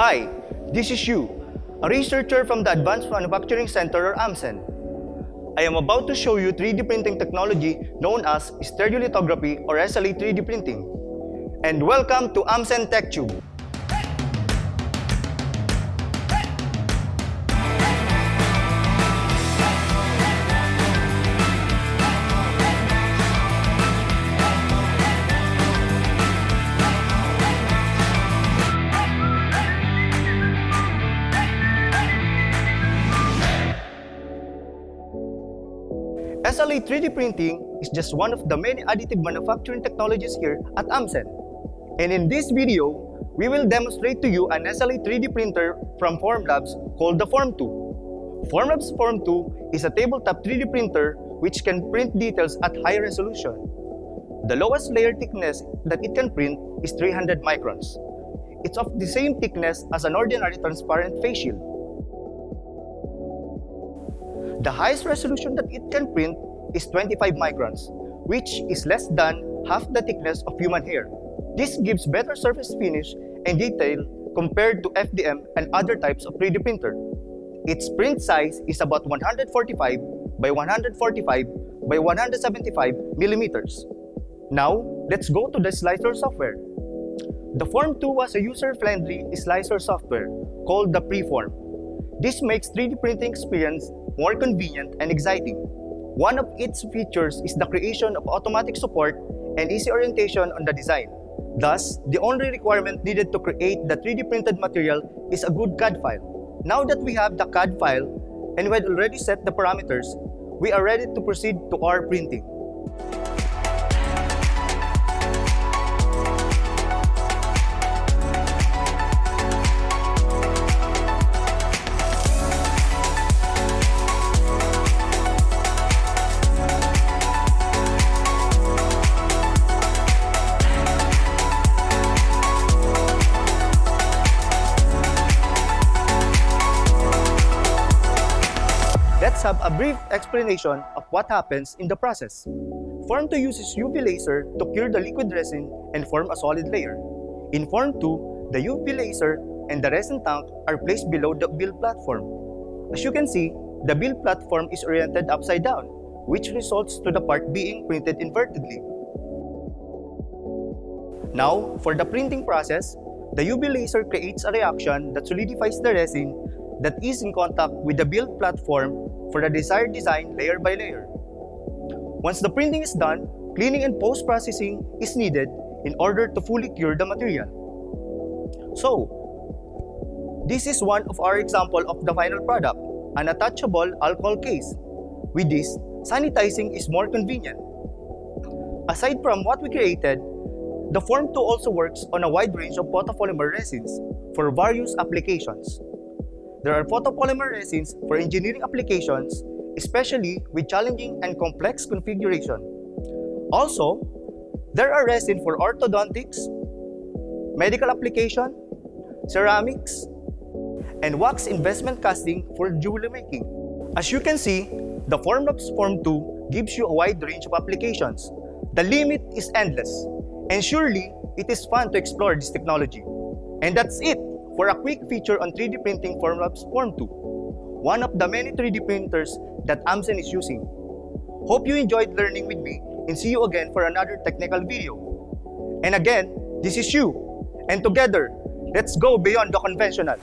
Hi, this is Yu, a researcher from the Advanced Manufacturing Center or AMCen. I am about to show you 3D printing technology known as stereolithography or SLA 3D printing. And welcome to AMCen TechTube. SLA 3D printing is just one of the many additive manufacturing technologies here at AMCen. And in this video, we will demonstrate to you an SLA 3D printer from Formlabs called the Form2. Formlabs Form2 is a tabletop 3D printer which can print details at high resolution. The lowest layer thickness that it can print is 300 microns. It's of the same thickness as an ordinary transparent face shield. The highest resolution that it can print is 25 microns, which is less than half the thickness of human hair. This gives better surface finish and detail compared to FDM and other types of 3D printer. Its print size is about 145 by 145 by 175 millimeters. Now, let's go to the slicer software. The Form2 was a user-friendly slicer software called the Preform. This makes 3D printing experience more convenient and exciting. One of its features is the creation of automatic support and easy orientation on the design. Thus, the only requirement needed to create the 3D printed material is a good CAD file. Now that we have the CAD file and we had already set the parameters, we are ready to proceed to our printing. Let's have a brief explanation of what happens in the process. Form2 uses UV laser to cure the liquid resin and form a solid layer. In Form2, the UV laser and the resin tank are placed below the build platform. As you can see, the build platform is oriented upside down, which results to the part being printed invertedly. Now, for the printing process, the UV laser creates a reaction that solidifies the resin that is in contact with the build platform for the desired design layer by layer. Once the printing is done, cleaning and post-processing is needed in order to fully cure the material. So, this is one of our example of the final product, an attachable alcohol case. With this, sanitizing is more convenient. Aside from what we created, the Form2 also works on a wide range of photopolymer resins for various applications. There are photopolymer resins for engineering applications, especially with challenging and complex configuration. Also, there are resin for orthodontics, medical application, ceramics, and wax investment casting for jewelry making. As you can see, the Formlabs Form2 gives you a wide range of applications. The limit is endless, and surely it is fun to explore this technology. And that's it for a quick feature on 3D printing Formlabs Form2, one of the many 3D printers that AMCen is using. Hope you enjoyed learning with me and see you again for another technical video. And again, this is Yu, and together, let's go beyond the conventional.